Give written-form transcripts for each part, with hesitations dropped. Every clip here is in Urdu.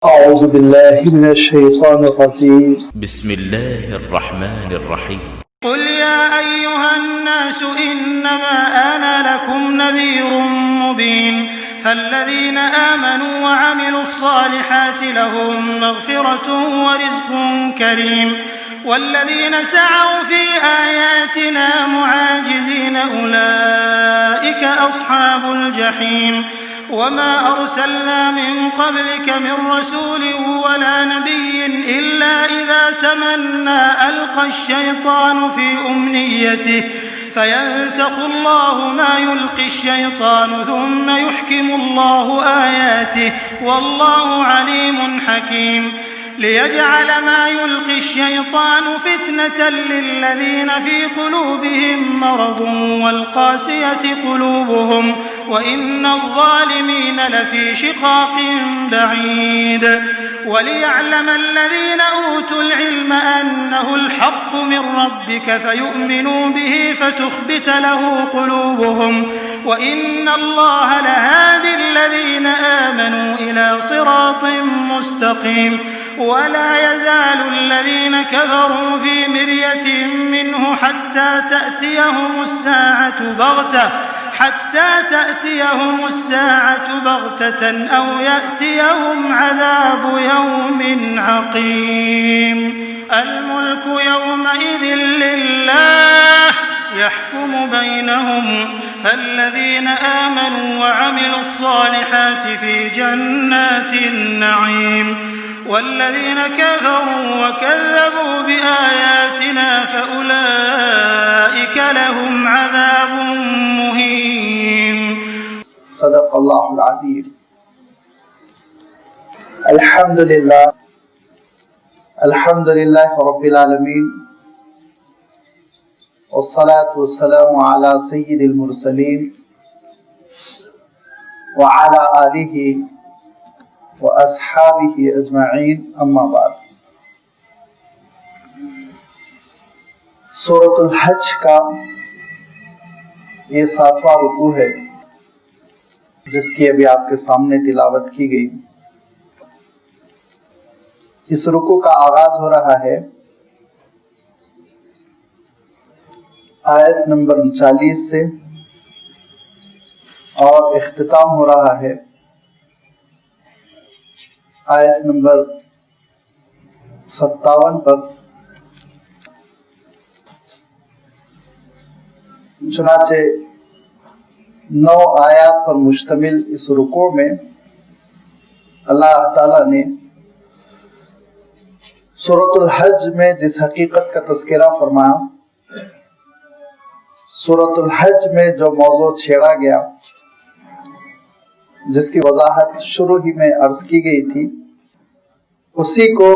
أعوذ بالله من الشيطان الرجيم بسم الله الرحمن الرحيم قل يا أيها الناس إنما أنا لكم نذير مبين فالذين آمنوا وعملوا الصالحات لهم مغفرة ورزق كريم والذين سعوا في آياتنا معاجزين أولئك أصحاب الجحيم وما أرسلنا من قبلك من رسول ولا نبي إلا إذا تمنى ألقى الشيطان في أمنيته فينسخ الله ما يلقي الشيطان ثم يحكم الله آياته والله عليم حكيم ليجعل ما يلقي الشيطان فتنة للذين في قلوبهم مرض والقاسية قلوبهم وإن الظالمين لفي شقاق بعيد وليعلم الذين أوتوا العلم أنه الحق من ربك فيؤمنوا به فتخبت له قلوبهم وإن الله لهادي الذين آمنوا إلى صراط مستقيم ولا يزال الذين كفروا في مرية منه حتى تأتيهم الساعة بغتة أو يأتيهم عذاب يوم عقيم الملك يومئذ لله يحكم بينهم فالذين آمنوا وعملوا الصالحات في جنات النعيم والذين كفروا وكذبوا بآياتنا فأولئك لهم عذاب مهين صدق الله العظيم. الحمد لله رب العالمين والصلاة والسلام على سيد المرسلين وعلى آله وأصحابه أجمعين أما بعد. سورۃ الحج کا یہ 7واں رکوع ہے جس کی ابھی آپ کے سامنے تلاوت کی گئی. اس رکوع کا آغاز ہو رہا ہے آیت نمبر 39 سے اور اختتام ہو رہا ہے آیت نمبر 57 پر. چنانچہ 9 آیات پر مشتمل اس رکوع میں اللہ تعالیٰ نے سورۃ الحج میں جس حقیقت کا تذکرہ فرمایا، سورۃ الحج میں جو موضوع چھیڑا گیا، جس کی وضاحت شروع ہی میں عرض کی گئی تھی، اسی کو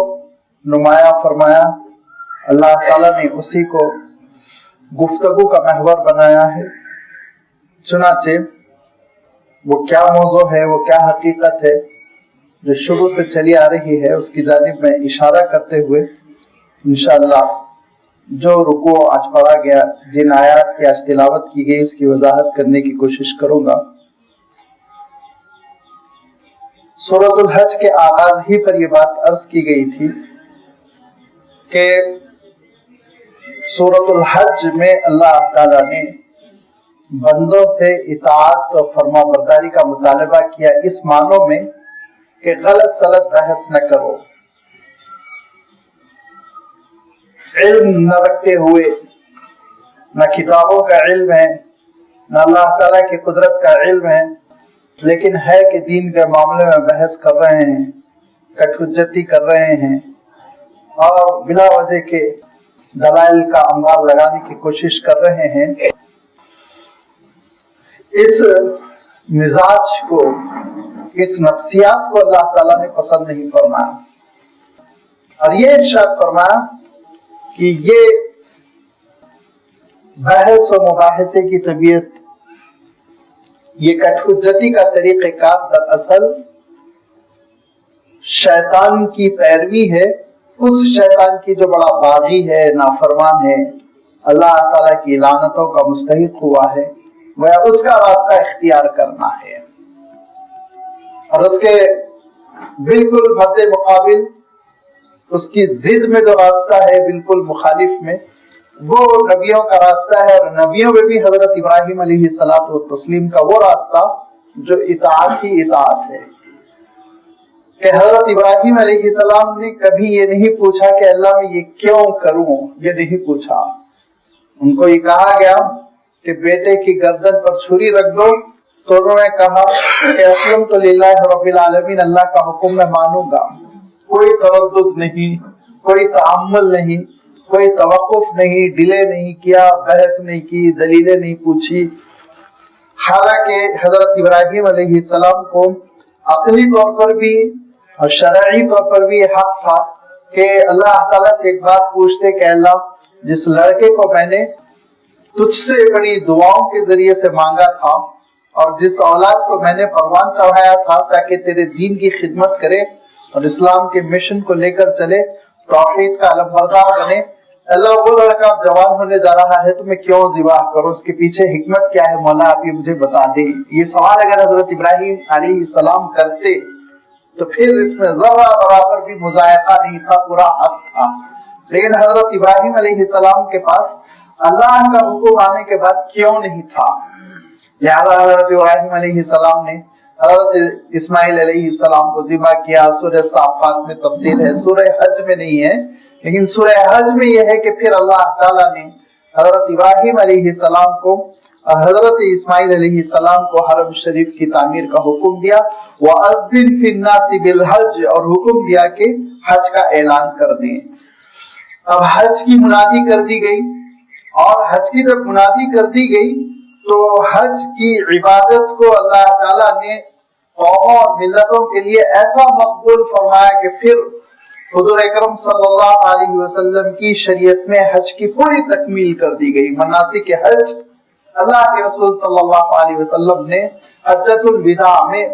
نمایاں فرمایا. اللہ تعالیٰ نے اسی کو گفتگو کا محور بنایا ہے. چنانچہ وہ کیا موضوع ہے، وہ کیا حقیقت ہے جو شروع سے چلی آ رہی ہے، اس کی جانب میں اشارہ کرتے ہوئے انشاءاللہ جو رکوع آج پڑھا گیا، جن آیات کی آج تلاوت کی گئی، اس کی وضاحت کرنے کی کوشش کروں گا. سورۃ الحج کے آغاز ہی پر یہ بات عرض کی گئی تھی کہ سورۃ الحج میں اللہ تعالیٰ نے بندوں سے اطاعت اور فرما برداری کا مطالبہ کیا، اس معنوں میں کہ غلط سلط بحث نہ کرو، علم نہ رکھتے ہوئے، نہ کتابوں کا علم ہے نہ اللہ تعالیٰ کی قدرت کا علم ہے، لیکن ہے کہ دین کے معاملے میں بحث کر رہے ہیں، کٹ حجتی کر رہے ہیں اور بلا وجہ کے دلائل کا انبار لگانے کی کوشش کر رہے ہیں. اس مزاج کو، اس نفسیات کو اللہ تعالیٰ نے پسند نہیں فرمایا، اور یہ ارشاد فرمایا کہ یہ بحث و مباحثے کی طبیعت، یہ کٹ حجتی کا طریقہ کار دراصل شیطان کی پیروی ہے، اس شیطان کی جو بڑا باغی ہے، نافرمان ہے، اللہ تعالیٰ کی لعنتوں کا مستحق ہوا ہے، وہ اس کا راستہ اختیار کرنا ہے. اور اس کے بالکل مد مقابل اس کی ضد میں جو راستہ ہے بالکل مخالف میں وہ نبیوں کا راستہ ہے، اور نبیوں میں بھی حضرت ابراہیم علیہ الصلوۃ والتسلیم کا وہ راستہ جو اطاعت ہی اطاعت ہے، کہ حضرت ابراہیم علیہ السلام نے کبھی یہ نہیں پوچھا کہ اللہ میں یہ کیوں کروں، یہ نہیں پوچھا. ان کو یہ کہا گیا کہ بیٹے کی گردن پر چھری رکھ دو، تو انہوں نے کہا کہ اسلمت للہ رب العالمین، اللہ کا حکم میں مانوں گا. کوئی تردد نہیں، کوئی تعمل نہیں، کوئی توقف نہیں، ڈیلے نہیں کیا، بحث نہیں کی، دلیلیں نہیں پوچھی. حالانکہ حضرت ابراہیم علیہ السلام کو عقلی طور پر بھی اور شرعی طور پر بھی یہ حق تھا کہ اللہ تعالیٰ سے ایک بات پوچھتے کہ اللہ، جس لڑکے کو میں نے تجھ سے بڑی دعاؤں کے ذریعے سے مانگا تھا اور جس اولاد کو میں نے پروان چڑھایا تھا تاکہ تیرے دین کی خدمت کرے اور اسلام کے مشن کو لے کر چلے، توحید کا علمبردار بنے، اللہ وہ لڑکا اب جوان ہونے جا رہا ہے تو میں کیوں ذبح کروں، اس کے پیچھے حکمت کیا ہے مولا، آپ یہ مجھے بتا دیں. یہ سوال اگر حضرت ابراہیم علیہ السلام کرتے تو پھر اس میں ذرہ برابر بھی مذائقہ نہیں تھا، پورا حق تھا. لیکن حضرت ابراہیم علیہ السلام کے پاس اللہ کا حکم آنے کے بعد کیوں نہیں تھا، لہذا حضرت ابراہیم علیہ السلام نے حضرت اسماعیل علیہ السلام کو ذبح کیا. سورہ صافات میں تفصیل ہے، سورہ حج میں نہیں ہے، لیکن سورہ حج میں یہ ہے کہ پھر اللہ تعالیٰ نے حضرت ابراہیم علیہ السلام کو اور حضرت اسماعیل علیہ السلام کو حرم شریف کی تعمیر کا حکم دیا، وَأَذِّنْ فِي النَّاسِ بِالْحَجِّ، اور حکم دیا کہ حج کا اعلان کر دیں. اب حج کی منادی کر دی گئی، اور حج کی جب منادی کر دی گئی تو حج کی عبادت کو اللہ تعالیٰ نے قوموں اور ملتوں کے لیے ایسا مقبول فرمایا کہ پھر حضور اکرم صلی اللہ علیہ وسلم کی شریعت میں حج کی پوری تکمیل کر دی گئی. مناسک حج اللہ کے رسول صلی اللہ علیہ وسلم نے حجۃ الوداع میں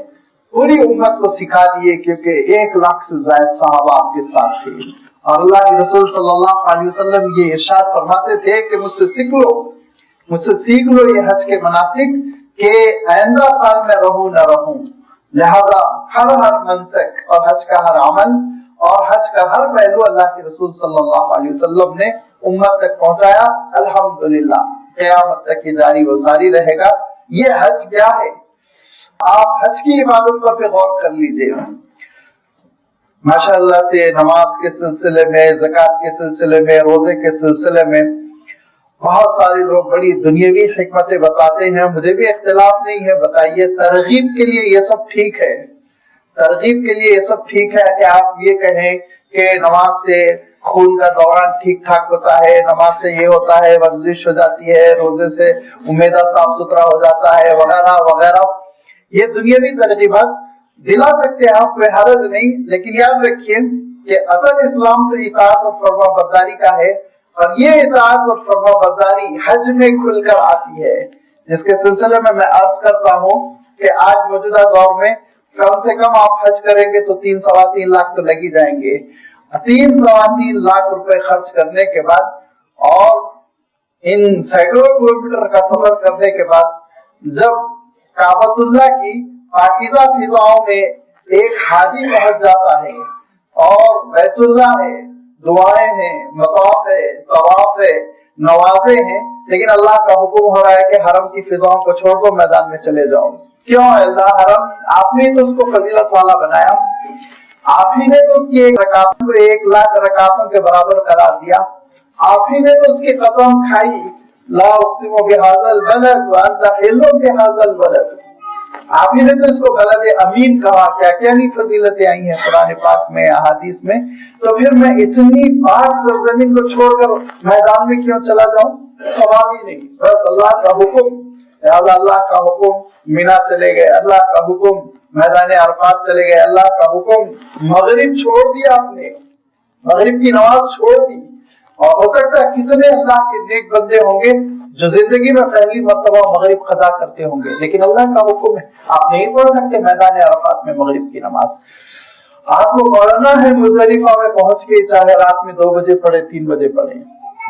پوری امت کو سکھا دیے، کیونکہ 1 لاکھ سے زائد صحابہ آپ کے ساتھ تھے، اور اللہ کے رسول صلی اللہ علیہ وسلم یہ ارشاد فرماتے تھے کہ مجھ سے سیکھ لو یہ حج کے مناسک، کہ آئندہ سال میں رہوں نہ رہوں. لہذا ہر منسک اور حج کا ہر عمل اور حج کا ہر پہلو اللہ کے رسول صلی اللہ علیہ وسلم نے امت تک پہنچایا. الحمدللہ قیامت تک یہ جاری و ساری رہے گا. یہ حج کیا ہے، آپ حج کی عبادت پر بھی غور کر لیجئے. ماشاءاللہ سے نماز کے سلسلے میں، زکوٰۃ کے سلسلے میں، روزے کے سلسلے میں بہت سارے لوگ بڑی دنیاوی حکمتیں بتاتے ہیں، مجھے بھی اختلاف نہیں ہے، بتائیے. ترغیب کے لیے یہ سب ٹھیک ہے، ترغیب کے لیے یہ سب ٹھیک ہے کہ آپ یہ کہیں کہ نماز سے خون کا دوران ٹھیک ٹھاک ہوتا ہے، نماز سے یہ ہوتا ہے، ورزش ہو جاتی ہے، روزے سے معدہ صاف ستھرا ہو جاتا ہے، وغیرہ وغیرہ. یہ دنیاوی ترغیبات دلا سکتے ہیں آپ، کوئی حرج نہیں. لیکن یاد رکھیے کہ اصل اسلام تو اطاعت اور فرما برداری کا ہے، اور یہ اطاعت اور فرما برداری حج میں کھل کر آتی ہے، جس کے سلسلے میں عرض کرتا ہوں کہ آج موجودہ دور میں کم سے کم آپ حج کریں گے تو 3-3.25 لاکھ تو لگ ہی جائیں گے. 3-3.25 لاکھ روپے خرچ کرنے کے بعد اور ان سینکڑوں کلومیٹر کا سفر کرنے کے بعد جب کعبۃ اللہ کی پاکیزہ فضاؤں میں ایک حاجی پہنچ جاتا ہے اور بیت اللہ ہے، دعائیں ہیں، مطاف ہے، طواف ہے، نوازے ہیں، لیکن اللہ کا حکم ہو رہا ہے کہ حرم کی فضاؤں کو چھوڑ دو، میدان میں چلے جاؤ. کیوں اللہ؟ حرم آپ نے تو اس کو فضیلت والا بنایا، آپ ہی نے تو اس کی 1 رکعت کو 1 لاکھ رکعتوں کے برابر قرار دیا، آپ ہی نے تو اس کی قسم کھائی لا اقسم بهذا البلد وانت حل بهذا البلد، آپ ہی نے تو اس کو بلد امین کہا. کیا کیا نہیں فضیلتیں آئی ہیں قرآن پاک میں، احادیث میں. تو پھر میں اتنی پاک سرزمین کو چھوڑ کر میدان میں کیوں چلا جاؤں؟ سوال ہی نہیں. بس اللہ کا حکم، اللہ کا حکم مینا چلے گئے، اللہ کا حکم میدان عرفات چلے گئے، اللہ کا حکم مغرب چھوڑ دیا آپ نے، مغرب کی نماز چھوڑ دی. اور ہو سکتا ہے کتنے اللہ کے نیک بندے ہوں گے جو زندگی میں پہلی مرتبہ مغرب قضا کرتے ہوں گے، لیکن اللہ کا حکم ہے آپ نہیں پڑھ سکتے میدان عرفات میں مغرب کی نماز. آپ کو پڑھنا ہے مزدلفہ میں پہنچ کے، چاہے رات میں 2 بجے پڑھے 3 بجے پڑھے.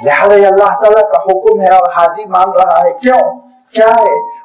لہٰذا اللہ تعالیٰ کا حکم ہے اور حاجی مان رہا ہے. کیوں؟ کیا ہے؟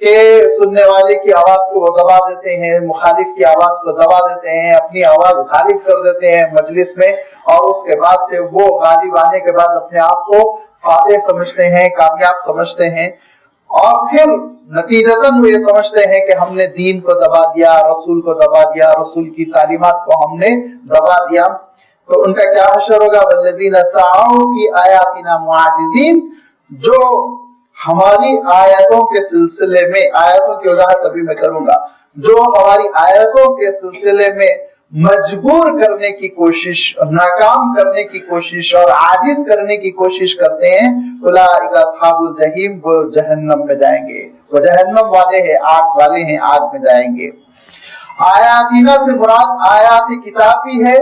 کہ سننے والے کی آواز کو وہ دبا دیتے ہیں، مخالف کی آواز کو دبا دیتے ہیں، اپنی آواز غالب کر دیتے ہیں مجلس میں، اور اس کے بعد سے وہ غالب آنے کے بعد اپنے آپ کو فاتح سمجھتے ہیں، کامیاب سمجھتے ہیں، اور پھر نتیجتاً وہ یہ سمجھتے ہیں کہ ہم نے دین کو دبا دیا، رسول کو دبا دیا، رسول کی تعلیمات کو ہم نے دبا دیا۔ تو ان کا کیا حشر ہوگا؟ والذین سعوا فی آیاتنا معاجزین، جو ہماری آیتوں کے سلسلے میں، آیتوں کی وضاحت ابھی میں کروں گا، جو ہماری آیتوں کے سلسلے میں مجبور کرنے کی کوشش، ناکام کرنے کی کوشش اور عاجز کرنے کی کوشش کرتے ہیں، اولئک اصحاب الجحیم، وہ جہنم میں جائیں گے، وہ جہنم والے ہیں، آگ والے ہیں، آگ میں جائیں گے۔ آیاتینا سے مراد آیات کتاب بھی ہے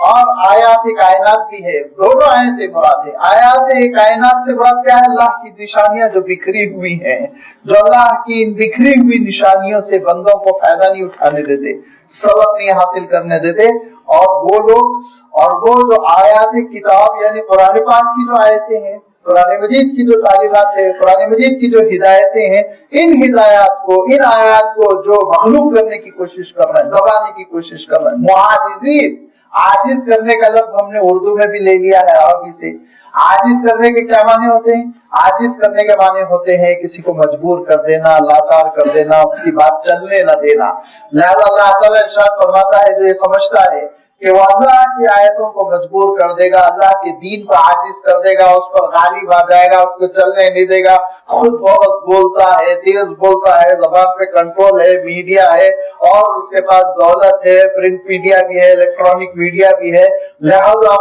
اور آیات کائنات بھی ہے، دونوں آیتیں مراد ہے۔ آیات کائنات سے مراد کیا ہے؟ اللہ کی نشانیاں جو بکھری ہوئی ہیں، جو اللہ کی ان بکھری ہوئی نشانیوں سے بندوں کو فائدہ نہیں اٹھانے دیتے، سبق نہیں حاصل کرنے دیتے، اور وہ لوگ، اور وہ جو آیات کتاب یعنی قرآن پاک کی جو آیتیں ہیں، قرآن مجید کی جو تعلیمات ہے، قرآن مجید کی جو ہدایتیں ہیں، ان ہدایات کو، ان آیات کو جو مخلوق کرنے کی کوشش کر رہے ہیں، دبانے کی کوشش کر رہے ہیں، معاجزین، عاجز کرنے کا لفظ ہم نے اردو میں بھی لے لیا ہے عربی سے۔ عاجز کرنے کے کیا معنی ہوتے ہیں؟ عاجز کرنے کے معنی ہوتے ہیں کسی کو مجبور کر دینا، لاچار کر دینا، اس کی بات چلنے نہ دینا۔ لہذا اللہ تعالیٰ ارشاد فرماتا ہے جو یہ سمجھتا ہے کہ وہ اللہ کی آیتوں کو مجبور کر دے گا، اللہ کے دین کو عاجز کر دے گا، اس پر غالب آ جائے گا، اس کو چلنے نہیں دے گا، خود بہت بولتا ہے، تیز بولتا ہے، زبان پہ کنٹرول ہے، میڈیا ہے، اور اس کے پاس دولت ہے، پرنٹ میڈیا بھی ہے، الیکٹرانک میڈیا بھی ہے، لہذا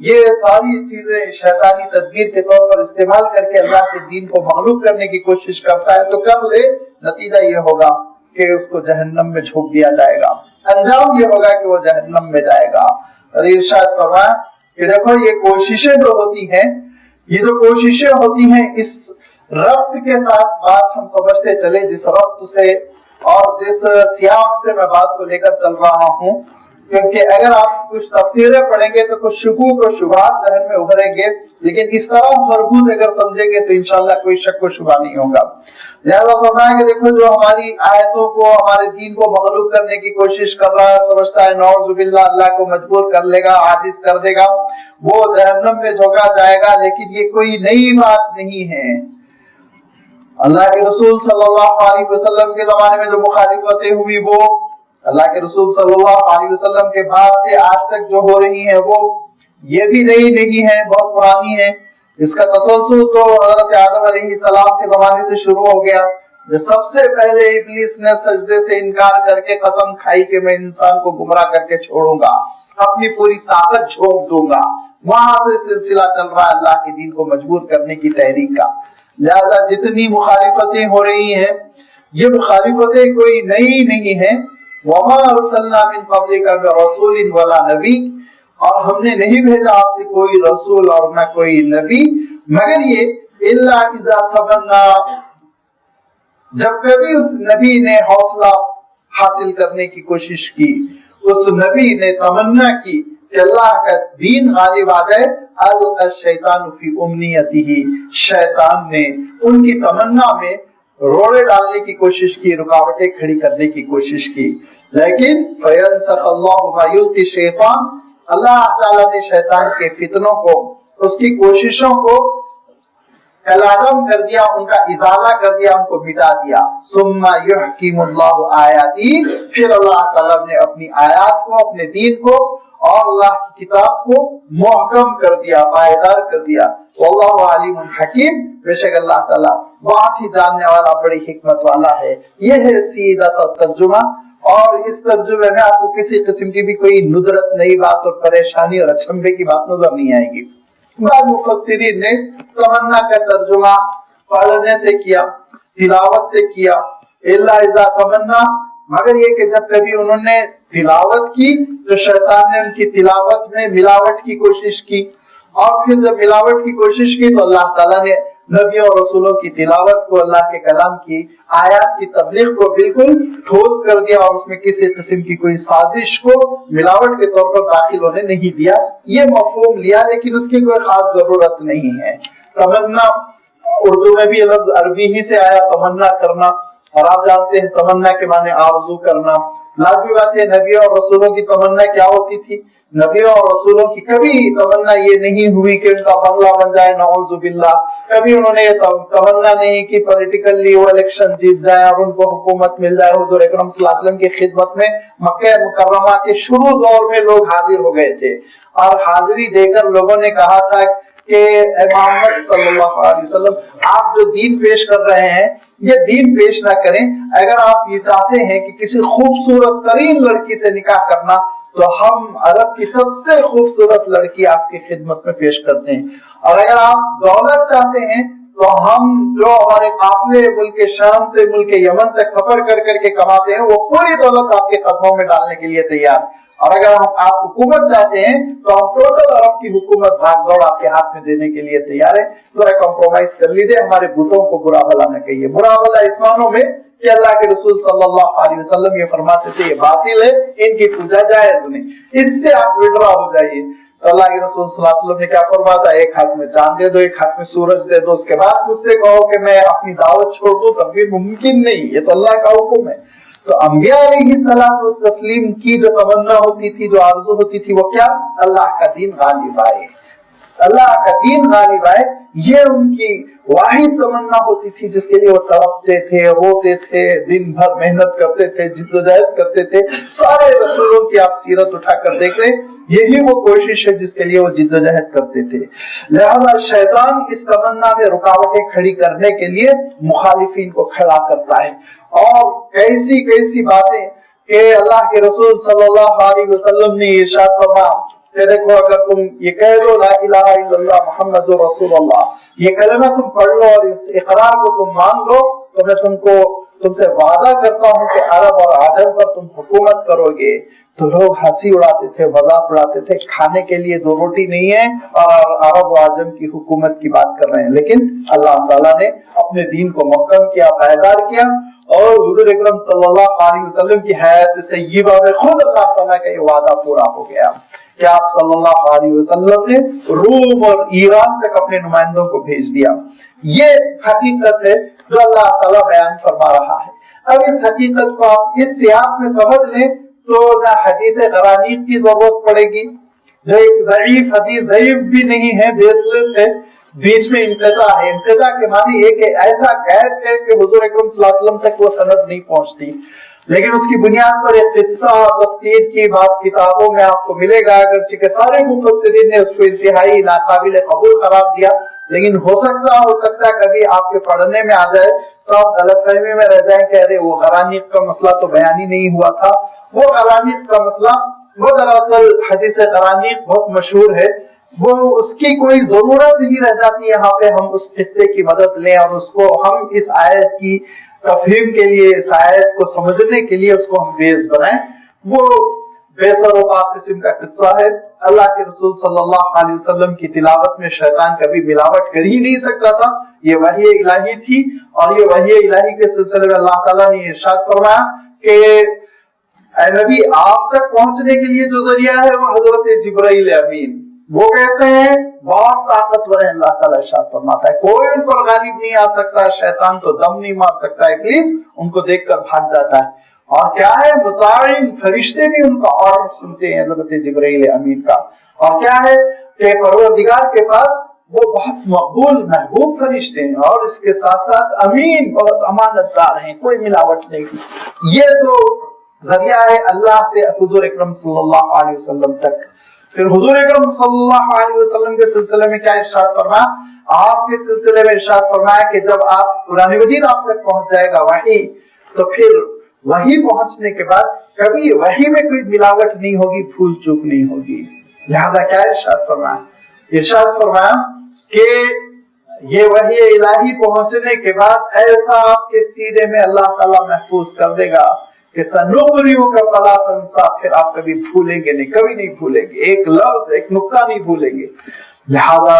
یہ ساری چیزیں شیطانی تدبیر کے طور پر استعمال کر کے اللہ کے دین کو مغلوب کرنے کی کوشش کرتا ہے، تو کر لے، نتیجہ یہ ہوگا کہ اس کو جہنم میں جھونک دیا جائے گا، انجام یہ ہوگا کہ وہ جہنم میں جائے گا۔ اور ارشاد فرمایا کہ دیکھو یہ کوششیں جو ہوتی ہیں، یہ جو کوششیں ہوتی ہیں، اس ربط کے ساتھ بات ہم سمجھتے چلے، جس ربط سے اور جس سیاق سے میں بات کو لے کر چل رہا ہوں، کیونکہ اگر آپ کچھ تفسیریں پڑھیں گے تو کچھ شکوک و شبہات ذہن میں ابھریں گے، لیکن اس طرح مربوط اگر سمجھیں گے تو انشاءاللہ کوئی شک و شبہ نہیں ہوگا۔ لہذا فرمایا کہ دیکھو جو ہماری آیتوں کو، ہمارے دین کو مغلوب کرنے کی کوشش کر رہا ہے، سمجھتا ہے نعوذ باللہ اللہ کو مجبور کر لے گا، عاجز کر دے گا، وہ جہنم میں جھونکا جائے گا، لیکن یہ کوئی نئی بات نہیں ہے۔ اللہ کے رسول صلی اللہ علیہ وسلم کے زمانے میں جو مخالفتیں ہوئی، وہ اللہ کے رسول صلی اللہ علیہ وسلم کے بعد سے آج تک جو ہو رہی ہیں، وہ یہ بھی نئی نہیں ہے، بہت پرانی ہے۔ اس کا تسلسل تو حضرت آدم علیہ السلام کے زمانے سے شروع ہو گیا، جو سب سے پہلے ابلیس نے سجدے سے انکار کر کے قسم کھائی کہ میں انسان کو گمراہ کر کے چھوڑوں گا، اپنی پوری طاقت جھونک دوں گا۔ وہاں سے سلسلہ چل رہا ہے اللہ کے دین کو مجبور کرنے کی تحریک کا۔ لہذا جتنی مخالفتیں ہو رہی ہیں، یہ مخالفتیں کوئی نئی نہیں ہیں۔ وَمَا أَرْسَلْنَا مِن قَبْلِكَ مِن رَّسُولٍ وَلَا نَبِيٍّ، اور ہم نے نہیں بھیجا آپ سے کوئی رسول اور نہ کوئی نبی، مگر یہ إِلَّا إِذَا تَمَنَّى، جب کبھی اس نبی نے حوصلہ حاصل کرنے کی کوشش کی، اس نبی نے تمنا کی کہ اللہ کا دین غالب آ جائے، أَلْقَى الشَّيْطَانُ فِي أُمْنِيَّتِهِ، شیطان نے ان کی تمنا میں روڑے ڈالنے کی کوشش کی، رکاوٹیں کھڑی کرنے کی کوشش کی، لیکن فَيَنْسَخَ اللَّهُ مَا يُلْقِي الشَّيْطَانُ، اللہ تعالیٰ نے شیطان کے فتنوں کو، اس کی کوششوں کو کالعدم کر دیا، ان کا ازالہ کر دیا، ان کو مٹا دیا۔ ثُمَّ يُحْكِمُ اللَّهُ آيَاتِهِ، پھر اللہ تعالیٰ نے اپنی آیات کو، اپنے دین کو اور اللہ کی کتاب کو محکم کر دیا، پائیدار کر دیا۔ واللہ علیم حکیم، بے شک اللہ تعالیٰ بہت ہی جاننے والا، بڑی حکمت والا ہے۔ یہ ہے سیدھا سا ترجمہ، اور اس ترجمے میں آپ کو کسی قسم کی بھی کوئی ندرت، نئی بات اور پریشانی اور اچنبھے کی بات نظر نہیں آئے گی۔ بعض مفسرین نے تمنا کا ترجمہ پڑھنے سے کیا، تلاوت سے کیا، الا اذا تمنا، مگر یہ کہ جب کبھی انہوں نے تلاوت کی تو شیطان نے ان کی تلاوت میں ملاوٹ کی کوشش کی، اور پھر جب ملاوٹ کی کوشش کی تو اللہ تعالیٰ نے نبیوں اور رسولوں کی تلاوت کو، اللہ کے کلام کی آیات کی تبلیغ کو بالکل ٹھوس کر دیا، اور اس میں کسی قسم کی کوئی سازش کو ملاوٹ کے طور پر داخل ہونے نہیں دیا۔ یہ مفہوم لیا، لیکن اس کی کوئی خاص ضرورت نہیں ہے۔ تمنا اردو میں بھی لفظ عربی ہی سے آیا، تمنا کرنا، اور آپ جانتے ہیں تمنا کے معنی آرزو کرنا. لازمی بات ہے نبیوں اور رسولوں کی تمنا کیا ہوتی تھی؟ نبیوں اور رسولوں کی کبھی تمنا یہ نہیں ہوئی کہ ان کا بنگلہ بن جائے، نعوذ باللہ. کبھی انہوں نے یہ تمنا نہیں کہ پولیٹیکلی وہ الیکشن جیت جائے اور ان کو حکومت مل جائے. حضور اکرم صلی اللہ علیہ وسلم کی خدمت میں مکہ مکرمہ کے شروع دور میں لوگ حاضر ہو گئے تھے اور حاضری دے کر لوگوں نے کہا تھا کہ اے محمد صلی اللہ علیہ وسلم آپ جو دین پیش کر رہے ہیں یہ دین پیش نہ کریں. اگر آپ یہ چاہتے ہیں کہ کسی خوبصورت ترین لڑکی سے نکاح کرنا تو ہم عرب کی سب سے خوبصورت لڑکی آپ کی خدمت میں پیش کرتے ہیں. اور اگر آپ دولت چاہتے ہیں تو ہم جو ہمارے قافلے ملک شام سے ملک یمن تک سفر کر کر کے کماتے ہیں وہ پوری دولت آپ کے قدموں میں ڈالنے کے لیے تیار. اور اگر ہم آپ حکومت چاہتے ہیں تو ہم ٹوٹل عرب کی حکومت بھاگ دوڑ آپ کے ہاتھ میں دینے کے لیے تیار ہے. ذرا کمپرومائز کر لیجیے، ہمارے بتوں کو برا بھلا نہ کہیے. برا بھلا اس معنوں میں کہ اللہ کے رسول صلی اللہ علیہ وسلم یہ فرماتے تھے یہ باطل ہے، ان کی پوجا جائز نہیں، اس سے آپ وڈرا ہو جائیے. تو اللہ کے رسول صلی اللہ علیہ وسلم نے کیا فرمایا تھا؟ ایک ہاتھ میں چاند دے دو، ایک ہاتھ میں سورج دے دو، اس کے بعد مجھ سے کہو کہ میں اپنی دعوت چھوڑ دوں، تب بھی ممکن نہیں. یہ تو اللہ کا حکم ہے. تو انبیاء علیہ الصلوۃ والتسلیم کی جو تمنا ہوتی تھی، جو آرزو ہوتی تھی، وہ کیا؟ اللہ کا دین غالب آئے، اللہ کا دین غالب آئے. یہ ان کی واحد تمنا ہوتی تھی جس کے لیے وہ تڑپتے تھے، روتے تھے، دن بھر محنت کرتے تھے، جدوجہد کرتے تھے. سارے رسولوں کی آپ سیرت اٹھا کر دیکھ لیں، یہی وہ کوشش ہے جس کے لیے وہ جدوجہد کرتے تھے. لہذا شیطان اس تمنا میں رکاوٹیں کھڑی کرنے کے لیے مخالفین کو کھڑا کرتا ہے اور کیسی کیسی باتیں کہ اللہ کے رسول صلی اللہ علیہ وسلم نے ارشاد فرمایا کہ دیکھو اگر تم یہ کہہ دو لا الہ الا اللہ محمد رسول اللہ، یہ کلمہ تم پڑھ لو اور اس اقرار کو تم مان لو تو میں تم سے وعدہ کرتا ہوں کہ عرب اور عجم پر تم حکومت کرو گے. تو لوگ ہنسی اڑاتے تھے، مذاق اڑاتے تھے، کھانے کے لیے دو روٹی نہیں ہے اور عرب و عجم کی حکومت کی بات کر رہے ہیں. لیکن اللہ تعالیٰ نے اپنے دین کو محکم کیا، پائیدار کیا اور حضور اکرم صلی اللہ علیہ وسلم کی حیات طیبہ میں خود اللہ تعالیٰ کا یہ وعدہ پورا ہو گیا کہ آپ صلی اللہ علیہ وسلم نے روم اور ایران تک اپنے نمائندوں کو بھیج دیا. یہ حقیقت ہے جو اللہ تعالیٰ بیان فرما رہا ہے. اب اس حقیقت کو آپ اس سیاق میں سمجھ لیں تو نہ حدیث غرانیق کی ضرورت پڑے گی، جو ایک ضعیف حدیث، ضعیف بھی نہیں ہے، بیس لیس ہے، بیچ میں انقطاع ہے. انقطاع کے معنی یہ کہ ایسا غیب ہے کہ حضور اکرم صلی اللہ علیہ وسلم تک وہ سند نہیں پہنچتی. لیکن اس کی بنیاد پر ایک قصہ تفسیر کی بعض کتابوں میں آپ کو ملے گا، اگرچہ کہ سارے مفسرین نے اس کو انتہائی ناقابل قبول قرار دیا، لیکن ہو سکتا کبھی آپ کے پڑھنے میں آ جائے تو آپ غلط فہمی میں رہ جائیں کہ ارے وہ غرانیق کا مسئلہ تو بیان ہی نہیں ہوا تھا. وہ غرانیق کا مسئلہ وہ دراصل حدیث غرانیق بہت مشہور ہے، وہ اس کی کوئی ضرورت نہیں رہ جاتی یہاں پہ ہم اس قصے کی مدد لیں اور اس کو ہم اس آیت کی تفہیم کے لیے، اس آیت کو سمجھنے کے لیے اس کو ہم بیس بنائیں. وہ بے سر و پا قسم کا قصہ ہے. اللہ کے رسول صلی اللہ علیہ وسلم کی تلاوت میں شیطان کبھی ملاوٹ کر ہی نہیں سکتا تھا. یہ وحی الہی تھی اور یہ وحی الہی کے سلسلے میں اللہ تعالیٰ نے ارشاد فرمایا کہ اے نبی آپ تک پہنچنے کے لیے جو ذریعہ ہے وہ حضرت جبرائیل امین. وہ کیسے ہیں؟ بہت طاقتور ہے. اللہ تعالیٰ ارشاد فرماتا ہے کوئی ان پر غالب نہیں آ سکتا، شیطان تو دم نہیں مار سکتا، ابلیس ان کو دیکھ کر بھاگ جاتا ہے. اور کیا ہے؟ مطاعن، فرشتے بھی ان کا آرڈر سنتے ہیں حضرت جبرائیل امین کا. اور کیا ہے کہ پروردگار کے پاس وہ بہت مقبول محبوب فرشتے ہیں اور اس کے ساتھ ساتھ امین، بہت امانت دار ہیں، کوئی ملاوٹ نہیں. یہ تو ذریعہ ہے اللہ سے حضور اکرم صلی اللہ علیہ وسلم تک. پھر حضور اکرم صلی اللہ علیہ وسلم کے سلسلے میں کیا ارشاد فرمایا؟ آپ کے سلسلے میں ارشاد فرمایا کہ جب آپ قرآن مجید آپ تک پہنچ جائے گا وحی، تو پھر وحی پہنچنے کے بعد کبھی وحی میں کوئی ملاوٹ نہیں ہوگی، بھول چوک نہیں ہوگی. لہذا کیا ارشاد فرمایا؟ ارشاد فرمایا کہ یہ وحی الہی پہنچنے کے بعد ایسا آپ کے سینے میں اللہ تعالیٰ محفوظ کر دے گا کہ سنقرئک فلا تنسیٰ، پھر آپ کبھی بھولیں گے نہیں، کبھی نہیں بھولیں گے، ایک لفظ، ایک نقطہ نہیں بھولیں گے. لہذا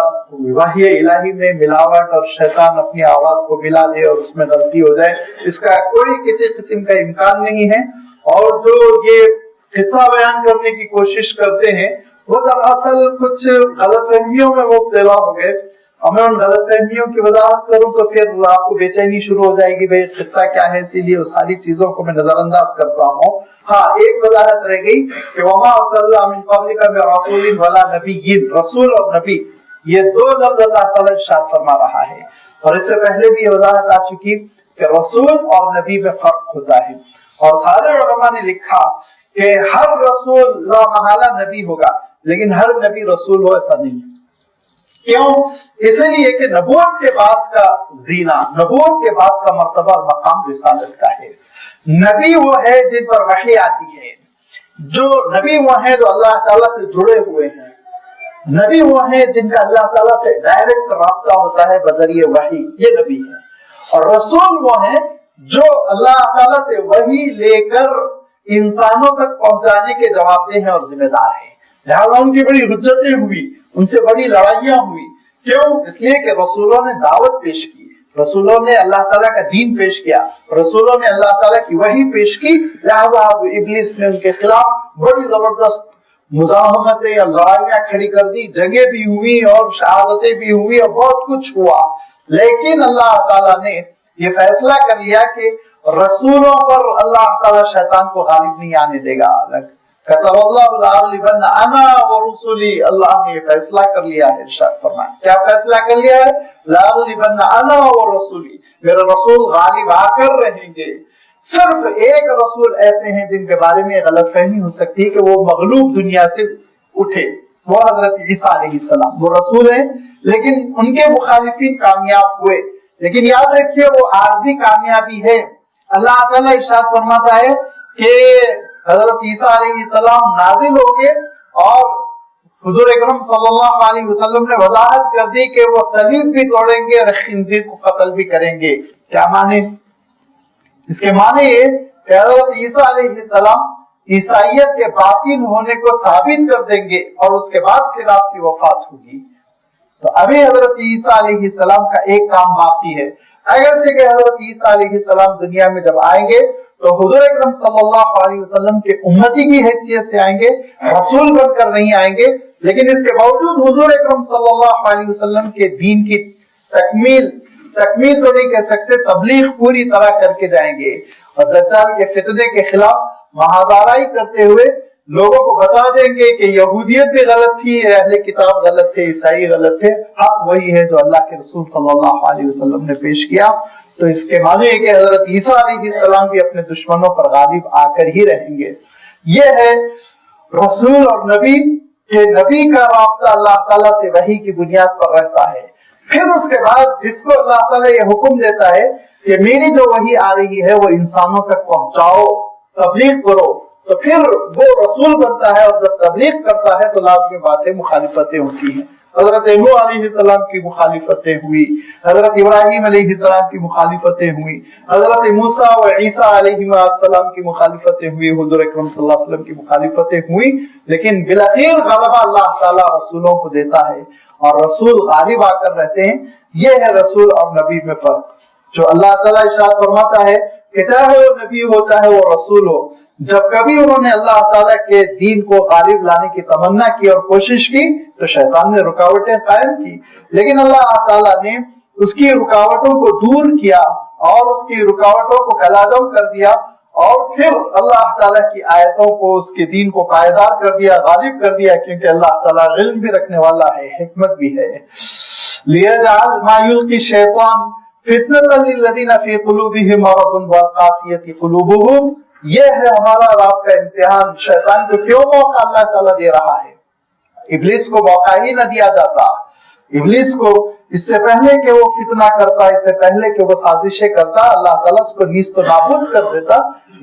وحی الہی میں ملاوٹ اور شیطان اپنی آواز کو ملا دے اور اس میں غلطی ہو جائے، اس کا کوئی کسی قسم کا امکان نہیں ہے. اور جو یہ قصہ بیان کرنے کی کوشش کرتے ہیں وہ دراصل کچھ غلط فہمیوں میں مبتلا ہو گئے. اور میں ان غلط فہمیوں کی وضاحت کروں تو پھر آپ کو بے چینی شروع ہو جائے گی، بھائی قصہ کیا ہے، اسی لیے اس ساری چیزوں کو میں نظر انداز کرتا ہوں۔ ہاں ایک وضاحت رہ گئی کہ وما صلی اللہ من قبلک من رسول ولا نبی، رسول اور نبی یہ دو لفظ اللہ تعالیٰ ارشاد فرما رہا ہے، اور اس سے پہلے بھی یہ وضاحت آ چکی کہ رسول اور نبی میں فرق ہوتا ہے، اور سارے علماء نے لکھا کہ ہر رسول لا محالہ نبی ہوگا لیکن ہر نبی رسول ہو ایسا نہیں۔ کیوں؟ اس لیے کہ نبوت کے بعد کا زینہ، نبوت کے بعد کا مرتبہ اور مقام رسالت کا ہے۔ نبی وہ ہے جن پر وحی آتی ہے، جو نبی وہ ہیں جو اللہ تعالیٰ سے جڑے ہوئے ہیں، نبی وہ ہیں جن کا اللہ تعالیٰ سے ڈائریکٹ رابطہ ہوتا ہے بذریعہ وحی، یہ نبی ہے۔ اور رسول وہ ہیں جو اللہ تعالیٰ سے وحی لے کر انسانوں تک پہنچانے کے جواب دہ ہیں اور ذمہ دار ہیں۔ لہٰذا ان کی بڑی حجتیں ہوئی، ان سے بڑی لڑائیاں ہوئی۔ کیوں؟ اس لیے کہ رسولوں نے دعوت پیش کی، رسولوں نے اللہ تعالیٰ کا دین پیش کیا، رسولوں نے اللہ تعالیٰ کی وحی پیش کی، لہذا ابلیس نے ان کے خلاف بڑی زبردست مزاحمتیں اور لڑائیاں کھڑی کر دی، جنگیں بھی ہوئی اور شہادتیں بھی ہوئی اور بہت کچھ ہوا۔ لیکن اللہ تعالیٰ نے یہ فیصلہ کر لیا کہ رسولوں پر اللہ تعالیٰ شیطان کو غالب نہیں آنے دے گا۔ کتب اللہ لأغلبن انا ورسلی، اللہ نے یہ فیصلہ کر لیا ہے، ارشاد فرمایا کیا فیصلہ کر لیا ہے؟ لأغلبن انا ورسلی، میرے رسول غالب آ کر رہیں گے۔ صرف ایک رسول ایسے ہیں جن کے بارے میں غلط فہمی ہو سکتی ہے کہ وہ مغلوب دنیا سے اٹھے، وہ حضرت عیسیٰ علیہ السلام، وہ رسول ہیں لیکن ان کے مخالفین کامیاب ہوئے، لیکن یاد رکھیے وہ عارضی کامیابی ہے۔ اللہ تعالیٰ ارشاد فرماتا ہے کہ حضرت عیسیٰ علیہ السلام نازل ہو گئے اور حضور اکرم صلی اللہ علیہ وسلم نے وضاحت کر دی کہ وہ صلیب بھی توڑیں گے اور خنزیر کو قتل بھی کریں گے۔ کیا معنی؟ اس کے معنی یہ کہ حضرت عیسیٰ علیہ السلام عیسائیت کے باطل ہونے کو ثابت کر دیں گے اور اس کے بعد پھر آپ کی وفات ہوگی۔ تو ابھی حضرت عیسیٰ علیہ السلام کا ایک کام باقی ہے، اگرچہ کہ حضرت عیسیٰ علیہ السلام دنیا میں جب آئیں گے تو حضور اکرم صلی اللہ علیہ وسلم کے امتی کی حیثیت سے آئیں گے، رسول بن کر نہیں آئیں گے، لیکن اس کے باوجود حضور اکرم صلی اللہ علیہ وسلم کے دین کی تکمیل تو نہیں کہہ سکتے، تبلیغ پوری طرح کر کے جائیں گے، اور دجال کے فتنے کے خلاف محاذرائی کرتے ہوئے لوگوں کو بتا دیں گے کہ یہودیت بھی غلط تھی، اہل کتاب غلط تھے، عیسائی غلط تھے، حق وہی ہے جو اللہ کے رسول صلی اللہ علیہ وسلم نے پیش کیا۔ تو اس کے معنی ہے کہ حضرت عیسیٰ علیہ السلام بھی اپنے دشمنوں پر غالب آ کر ہی رہیں گے۔ یہ ہے رسول اور نبی کہ نبی کا رابطہ اللہ تعالیٰ سے وحی کی بنیاد پر رہتا ہے، پھر اس کے بعد جس کو اللہ تعالیٰ یہ حکم دیتا ہے کہ میری جو وحی آ رہی ہے وہ انسانوں تک پہنچاؤ، تبلیغ کرو، تو پھر وہ رسول بنتا ہے، اور جب تبلیغ کرتا ہے تو لازمی باتیں مخالفتیں ہوتی ہیں۔ حضرت نوح علیہ السلام کی مخالفتیں ہوئی، حضرت ابراہیم علیہ السلام کی مخالفتیں ہوئی، حضرت موسیٰ و عیسیٰ علیہ السلام کی مخالفتیں ہوئی، حضور اکرم صلی اللہ علیہ وسلم کی مخالفتیں ہوئی، لیکن بالآخر غلبہ اللہ تعالیٰ رسولوں کو دیتا ہے اور رسول غالب آ کر رہتے ہیں۔ یہ ہے رسول اور نبی میں فرق، جو اللہ تعالیٰ ارشاد فرماتا ہے کہ چاہے وہ نبی ہو چاہے وہ رسول ہو، جب کبھی انہوں نے اللہ تعالیٰ کے دین کو غالب لانے کی تمنا کی اور کوشش کی تو شیطان نے رکاوٹیں قائم کی، لیکن اللہ تعالیٰ نے اس کی رکاوٹوں کو دور کیا اور اس کی رکاوٹوں کو کلعدم کر دیا، اور پھر اللہ تعالیٰ کی آیتوں کو، اس کے دین کو پائیدار کر دیا، غالب کر دیا، کیونکہ اللہ تعالیٰ علم بھی رکھنے والا ہے، حکمت بھی ہے۔ لِيَجْعَلْ مَا يُلْقِي الشَّيْطَانُ فِتْنَةً لِلَّذِينَ فِي قُلُوبِهِم مَرَضٌ وَالْقَاسِيَةِ قُلُوبُهُمْ۔ یہ ہے ہمارا رب کا امتحان۔ شیطان کو کیوں موقع اللہ تعالیٰ دے رہا ہے؟ ابلیس کو موقع ہی نہ دیا جاتا۔ ابلیس کو اس سے پہلے کہ وہ فتنہ کرتا، اس سے پہلے کہ وہ سازشیں کرتا، اللہ تعالیٰ اس کو نیست و نابود کر دیتا،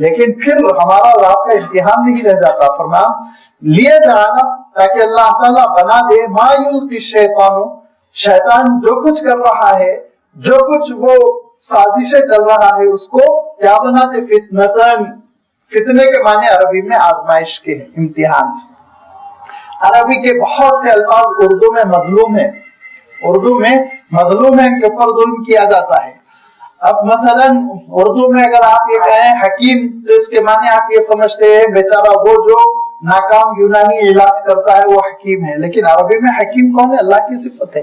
لیکن پھر ہمارا رب کا امتحان نہیں رہ جاتا۔ فرمایا لیے جانا، تاکہ اللہ تعالیٰ بنا دے ما یلقی الشیطان، شیطان جو کچھ کر رہا ہے، جو کچھ وہ سازشیں چل رہا ہے، اس کو کیا بنا دے؟ فتنتن۔ فتنے کے معنی عربی میں آزمائش کے ہیں، امتحان۔ عربی کے بہت سے الفاظ اردو میں مظلوم ہیں، اردو میں مظلوم ہے، کے اوپر ظلم کیا جاتا ہے۔ اب مثلا اردو میں اگر آپ یہ کہیں حکیم تو اس کے معنی آپ یہ سمجھتے ہیں بیچارہ وہ جو ناکام یونانی علاج کرتا ہے وہ حکیم ہے، لیکن عربی میں حکیم کون ہے؟ اللہ کی صفت ہے۔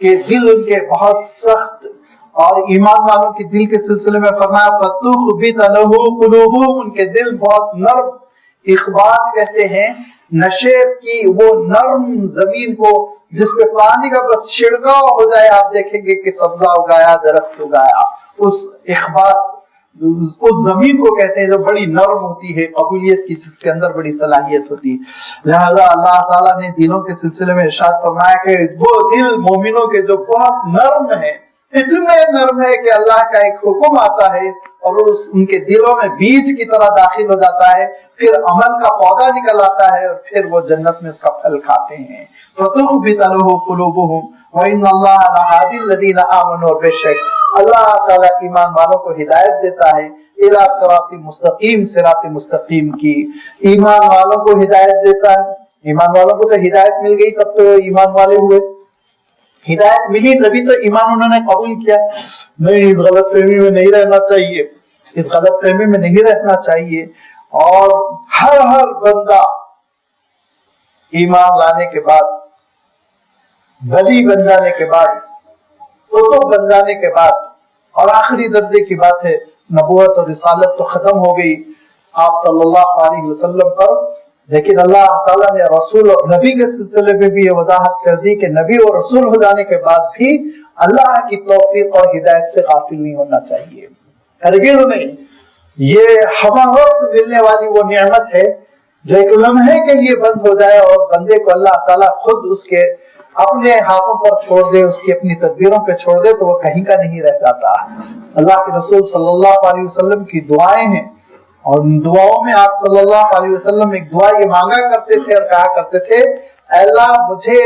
کہ دل ان کے بہت سخت، اور ایمان والوں کے دل کے سلسلے میں فرمایا فَتُخْبِتَ لَهُ قُلُوبُهُمْ، ان کے دل بہت نرم، اخبات کہتے ہیں نشیب کی وہ نرم زمین کو جس پہ پانی کا بس چھڑکاؤ ہو جائے، آپ دیکھیں گے کہ سبزہ اگایا، درخت اگایا، اس اخبات اس زمین کو کہتے ہیں جو بڑی نرم ہوتی ہے، قبولیت کی، جس کے اندر بڑی صلاحیت ہوتی ہے۔ لہذا اللہ تعالیٰ نے دلوں کے سلسلے میں ارشاد فرمایا کہ وہ دل مومنوں کے جو بہت نرم ہیں، اتنے نرم ہے کہ اللہ کا ایک حکم آتا ہے اور ان کے دلوں میں بیج کی طرح داخل ہو جاتا ہے، پھر عمل کا پودا نکل آتا ہے اور پھر وہ جنت میں اس کا پھل کھاتے ہیں۔ فَتُخْبِتَ لَهُ قُلُوبُهُمْ وَإِنَّ اللَّهَ لَهَادِ الَّذِينَ آمَنُوا، اور بے شک اللہ تعالیٰ ایمان والوں کو ہدایت دیتا ہے اِلَى صِرَاطٍ مستقیم، صراط مستقیم کی، ایمان والوں کو ہدایت دیتا ہے۔ ایمان والوں کو تو ہدایت مل گئی تب تو ایمان والے ہوئے، ہدایت ملی تبھی تو ایمان انہوں نے قبول کیا۔ نہیں، اس غلط فہمی میں نہیں رہنا چاہیے، اس غلط فہمی میں نہیں رہنا چاہیے، اور ہر بندہ ایمان لانے کے بعد، ولی بن جانے کے بعد، قطب بن جانے کے بعد، اور آخری درجے کی بات ہے نبوت اور رسالت تو ختم ہو گئی آپ صلی اللہ علیہ وسلم پر، لیکن اللہ تعالیٰ نے رسول اور نبی کے سلسلے میں بھی یہ وضاحت کر دی کہ نبی اور رسول ہو جانے کے بعد بھی اللہ کی توفیق اور ہدایت سے غافل نہیں ہونا چاہیے، ہرگز نہیں۔ یہ ہمہ وقت ملنے والی وہ نعمت ہے جو ایک لمحے کے لیے بند ہو جائے اور بندے کو اللہ تعالیٰ خود اس کے اپنے ہاتھوں پر چھوڑ دے، اس کی اپنی تدبیروں پہ چھوڑ دے تو وہ کہیں کا نہیں رہ جاتا۔ اللہ کے رسول صلی اللہ علیہ وسلم کی دعائیں ہیں، اور ان دعاؤں میں آپ صلی اللہ علیہ وسلم ایک دعا یہ مانگا کرتے تھے اور کہا کرتے تھے، اے اللہ مجھے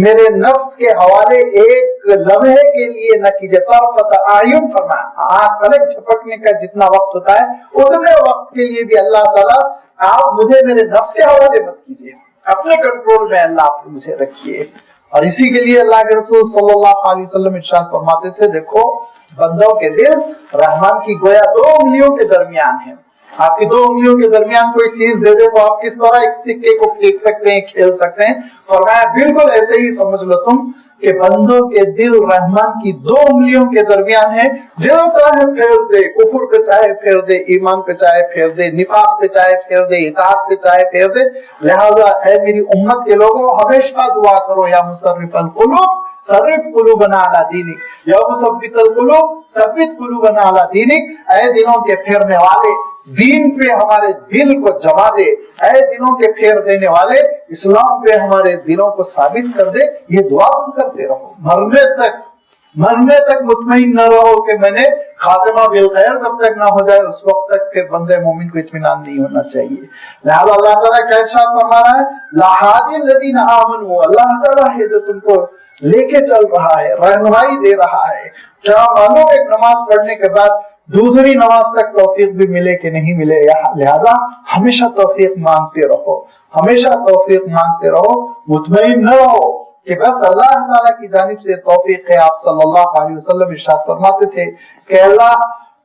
میرے نفس کے حوالے ایک لمحے کے لیے نہ کیجیے، طرفت اعین فرمایا، آنکھ پلک جھپکنے کا جتنا وقت ہوتا ہے اتنے وقت کے لیے بھی اللہ تعالیٰ آپ مجھے میرے نفس کے حوالے مت کیجیے، اپنے کنٹرول میں اللہ آپ مجھے رکھیے۔ اور اسی کے لیے اللہ کے رسول صلی اللہ علیہ وسلم ارشاد فرماتے تھے، دیکھو بندوں کے دل رحمان کی گویا 2 انگلیوں کے درمیان ہے، آپ کی 2 انگلیوں کے درمیان کوئی چیز دے دے تو آپ کس طرح ایک سکے کو پھینک سکتے ہیں، کھیل سکتے ہیں، فرمایا بالکل ایسے ہی سمجھ لو تم کہ بندوں کے دل رحمان کی 2 انگلیوں کے درمیان ہے، جو چاہے پھیر دے، کفر پہ چاہے پھیر دے، ایمان پہ چاہے پھیر دے، نفاق پہ چاہے پھیر دے، اطاعت پہ چاہے پھیر دے۔ لہذا اے میری امت کے لوگوں ہمیشہ دعا کرو، یا مصرف القلوب صرف قلوبنا علی دینک، یا مثبت القلوب ثبت قلوبنا علی دینک، اے دلوں کے پھیرنے والے دین پہ ہمارے دل کو جما دے، اے دلوں کے پھیر دینے والے اسلام پہ ہمارے دلوں کو ثابت کر دے۔ یہ دعا تم کرتے رہو، مرنے تک مطمئن نہ رہو کہ میں نے خاتمہ بالخیر جب تک نہ ہو جائے اس وقت تک پھر بندے مومن کو اطمینان نہیں ہونا چاہیے۔ لہذا اللہ تعالیٰ کا ارشاد فرما رہا ہے لَهَادِ الَّذِينَ آمَنُوا، اللہ تعالیٰ ہے جو تم کو لے کے چل رہا ہے، رہنمائی دے رہا ہے۔ کیا معلوم ایک نماز پڑھنے کے بعد دوسری نماز تک توفیق بھی ملے کہ نہیں ملے، لہذا ہمیشہ توفیق مانگتے رہو، ہمیشہ توفیق مانگتے رہو، مطمئن نہ رہو کہ بس اللہ تعالیٰ کی جانب سے توفیق ہے۔ آپ صلی اللہ علیہ وسلم ارشاد فرماتے تھے کہ اللہ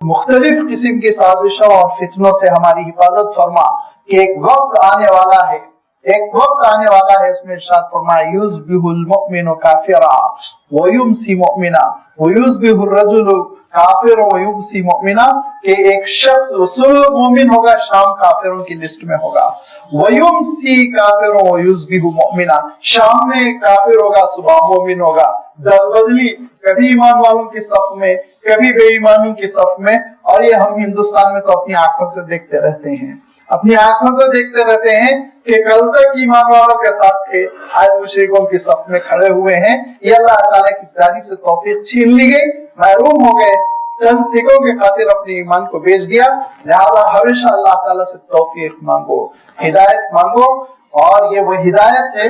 مختلف قسم کی سازشوں اور فتنوں سے ہماری حفاظت فرما کہ ایک وقت آنے والا ہے، ایک وقت آنے والا ہے، اس میں ارشاد فرمایا یُصْبِحُ الْمُؤْمِنُ کافرا وَيُمْسِی مُؤْمِنا وَيُصْبِحُ الرَّجُلُ کافر وَيُمْسِی مُؤْمِنا، کہ ایک شخص صبح مومن ہوگا شام کافروں کی لسٹ میں ہوگا، وَيُمْسِی کافر وَيُصْبِحُ مُؤْمِنا، شام میں کافر ہوگا صبح مومن ہوگا، بدلی کبھی ایمان والوں کی صف میں کبھی بے ایمانوں کی صف میں۔ اور یہ ہم ہندوستان میں تو اپنی آنکھوں سے دیکھتے رہتے ہیں، اپنی آنکھوں سے دیکھتے رہتے ہیں کہ کل تک ایمان والوں کے ساتھ تھے، آج مشرکوں کی صف میں کھڑے ہوئے ہیں۔ یہ اللہ تعالیٰ کی جانب سے توفیق چھین لی گئی، محروم ہو گئے، چند سکوں کی خاطر اپنے ایمان کو بیچ دیا۔ لہذا ہمیشہ اللہ تعالیٰ سے توفیق مانگو، ہدایت مانگو، اور یہ وہ ہدایت ہے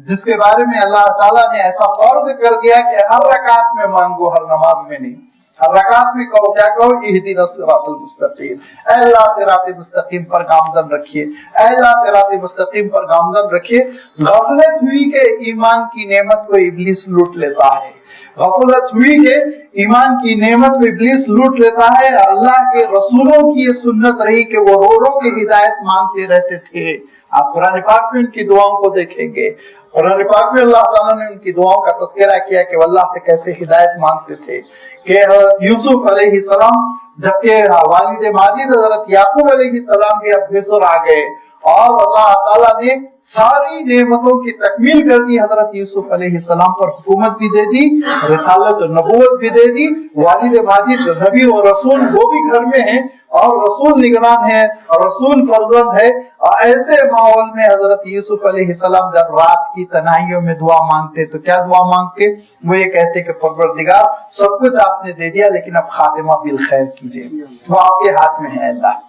جس کے بارے میں اللہ تعالیٰ نے ایسا فرض کر دیا کہ ہر رکعت میں مانگو، ہر نماز میں نہیں۔ ہر رکعت میں کہو، کیا کہو؟ اہدنا الصراط المستقیم، اے اللہ صراط مستقیم پر گامزن رکھیے، اے اللہ صراط مستقیم پر گامزن رکھیے۔ غفلت ہوئی کہ ایمان کی نعمت کو ابلیس لوٹ لیتا ہے، غفلت ہوئی کہ ایمان کی نعمت کو ابلیس لوٹ لیتا ہے۔ اللہ کے رسولوں کی یہ سنت رہی کہ وہ رو رو کے ہدایت مانگتے رہتے تھے، آپ قرآن پاک میں ان کی دعاؤں کو دیکھیں گے. قرآن پاک میں اللہ تعالیٰ نے ان کی دعاؤں کا تذکرہ کیا کہ وہ اللہ سے کیسے ہدایت مانگتے تھے. کہ حضرت یوسف علیہ السلام جبکہ والد ماجد حضرت یعقوب علیہ السلام بھی اب مصر آ گئے اور اللہ تعالیٰ نے ساری نعمتوں کی تکمیل کر دی. حضرت یوسف علیہ السلام پر حکومت بھی دے دی, رسالت و نبوت بھی دے دی. والد ماجد نبی و رسول وہ بھی گھر میں ہیں اور رسول نگران ہے اور رسول فرزند ہے. اور ایسے ماحول میں حضرت یوسف علیہ السلام جب رات کی تنہائیوں میں دعا مانگتے تو کیا دعا مانگتے؟ وہ یہ کہتے کہ پروردگار سب کچھ آپ نے دے دیا لیکن اب خاتمہ بالخیر کیجئے, وہ آپ کے ہاتھ میں ہے. اللہ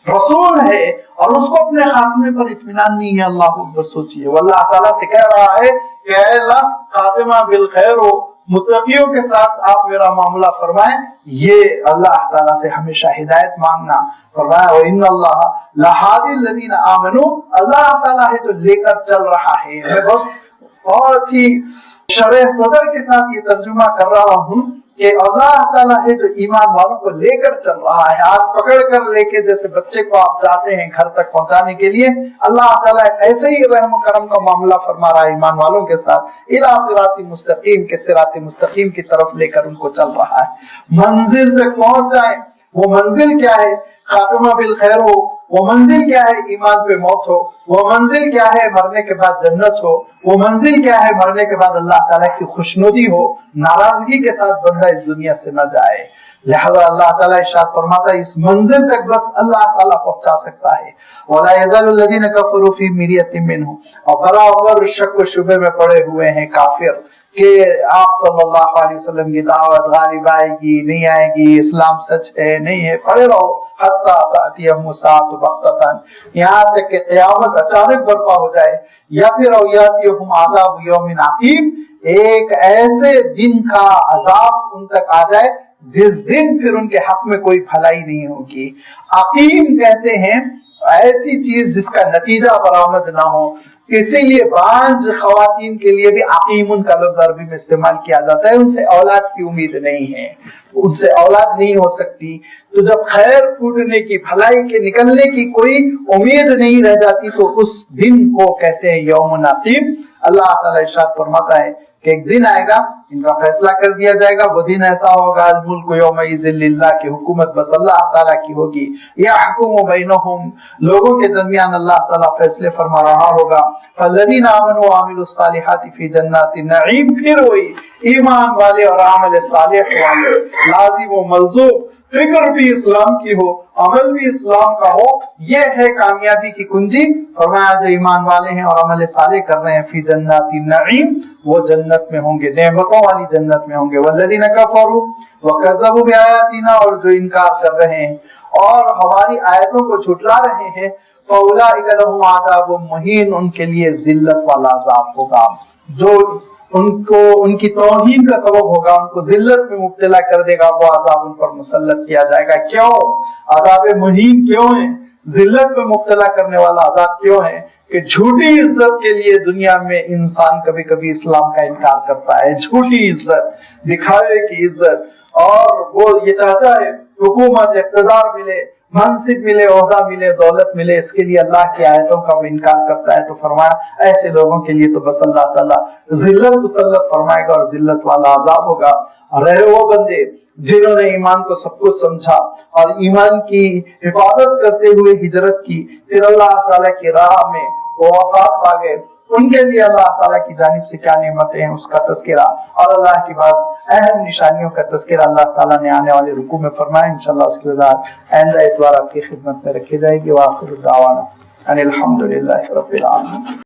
رسول ہے اور اس کو اپنے خاتمے پر اطمینان نہیں ہے. اللہ اکبر سوچیے, وہ اللہ تعالیٰ سے کہہ رہا ہے کہ اے اللہ خاتمہ بالخیر ہو, متقیوں کے ساتھ آپ میرا معاملہ فرمائیں. یہ اللہ تعالیٰ سے ہمیشہ ہدایت مانگنا. فرمایا وَإِنَّ اللَّهَ لَهَادِ الَّذِينَ آمَنُوا, اللہ تعالیٰ ہے جو لے کر چل رہا ہے. میں بہت ہی شرح صدر کے ساتھ یہ ترجمہ کر رہا ہوں کہ اللہ تعالیٰ ہے جو ایمان والوں کو لے کر چل رہا ہے, ہاتھ پکڑ کر لے کے, جیسے بچے کو آپ جاتے ہیں گھر تک پہنچانے کے لیے, اللہ تعالیٰ ایسے ہی رحم و کرم کا معاملہ فرما رہا ہے ایمان والوں کے ساتھ. اِلیٰ صراط مستقیم, کے صراط مستقیم کی طرف لے کر ان کو چل رہا ہے. منزل تک پہنچ جائیں. وہ منزل کیا ہے؟ خاتمہ بالخیر ہو. وہ منزل کیا ہے؟ ایمان پہ موت ہو. وہ منزل کیا ہے؟ مرنے کے بعد جنت ہو. وہ منزل کیا ہے؟ مرنے کے بعد اللہ تعالیٰ کی خوشنودی ہو, ناراضگی کے ساتھ بندہ اس دنیا سے نہ جائے. لہذا اللہ تعالیٰ ارشاد فرماتا ہے اس منزل تک بس اللہ تعالیٰ پہنچا سکتا ہے. وَلَا يَزَالُ الَّذِينَ كَفَرُوا فِي مِرْيَةٍ مِّنْهُ, اور برابر شک و شبے میں پڑے ہوئے ہیں کافر کہ آپ صلی اللہ علیہ وسلم کی دعوت غالب آئے گی نہیں آئے گی, اسلام سچ ہے نہیں ہے. پڑے رہو حتی تأتیہم الساعۃ بغتۃ, یہاں تک کہ قیامت اچانک برپا ہو جائے. یا پھر او یاتیہم عذاب یوم عقیم, ایک ایسے دن کا عذاب ان تک آ جائے جس دن پھر ان کے حق میں کوئی بھلائی نہیں ہوگی. عقیم کہتے ہیں ایسی چیز جس کا نتیجہ برآمد نہ ہو. اسی لیے بعض خواتین کے لیے بھی عقیمن کا لفظ عربی میں استعمال کیا جاتا ہے. ان سے اولاد کی امید نہیں ہے, ان سے اولاد نہیں ہو سکتی. تو جب خیر پھوٹنے کی, بھلائی کے نکلنے کی کوئی امید نہیں رہ جاتی تو اس دن کو کہتے ہیں یوم عقیم. اللہ تعالیٰ ارشاد فرماتا ہے کہ ایک دن آئے گا ان کا فیصلہ کر دیا جائے گا. وہ دن ایسا ہوگا الملک یومئذ للہ, کی حکومت بس اللہ تعالیٰ کی ہوگی. یحکم بینہم, لوگوں کے درمیان اللہ تعالیٰ فیصلے فرما رہا ہوگا. فالذین آمنوا وعملوا الصالحات فی جنات النعیم, پھر وہی ایمان والے اور عمل صالح والے, لازم و ملزوم, فکر بھی اسلام کی ہو عمل بھی اسلام کا ہو, یہ ہے کامیابی کی کنجی. فرمایا جو ایمان والے ہیں اور عمل صالح کر رہے ہیں فی جنات النعیم, وہ جنت میں ہوں گے, نعمتوں والی جنت میں ہوں گے. والذین کفروا وکذبوا بآیاتنا, اور جو انکار کر رہے ہیں اور ہماری آیتوں کو جھٹلا رہے ہیں, فاولئک لہم عذاب مہین, ان کے لیے ذلت والا عذاب ہوگا جو ان کو ان کی توہین کا سبب ہوگا, ان کو ذلت میں مبتلا کر دے گا. وہ عذاب ان پر مسلط کیا جائے گا. کیوں عذاب مہین کیوں ہے؟ ذلت میں مبتلا کرنے والا عذاب کیوں ہے؟ کہ جھوٹی عزت کے لیے دنیا میں انسان کبھی کبھی اسلام کا انکار کرتا ہے. جھوٹی عزت, دکھاوے کی عزت, اور وہ یہ چاہتا ہے حکومت, اقتدار ملے, منصب ملے, عہدہ ملے, دولت ملے, اس کے لیے اللہ کی آیتوں کا وہ انکار کرتا ہے. تو فرمایا ایسے لوگوں کے لیے تو بس اللہ تعالیٰ ذلت مسلط فرمائے گا اور ذلت والا عذاب ہوگا. رہے وہ بندے جنہوں نے ایمان کو سب کچھ سمجھا اور ایمان کی حفاظت کرتے ہوئے ہجرت کی, پھر اللہ تعالیٰ کی راہ میں وہ وفات پا گئے, ان کے لیے اللہ تعالیٰ کی جانب سے کیا نعمتیں ہیں اس کا تذکرہ اور اللہ کی بعض اہم نشانیوں کا تذکرہ اللہ تعالیٰ نے آنے والے رکوع میں فرمایا. انشاءاللہ اس کی وضاحت آئندہ اتوار آپ کی خدمت میں رکھی جائے گی. وآخر دعوانا ان الحمد للہ رب العالمین.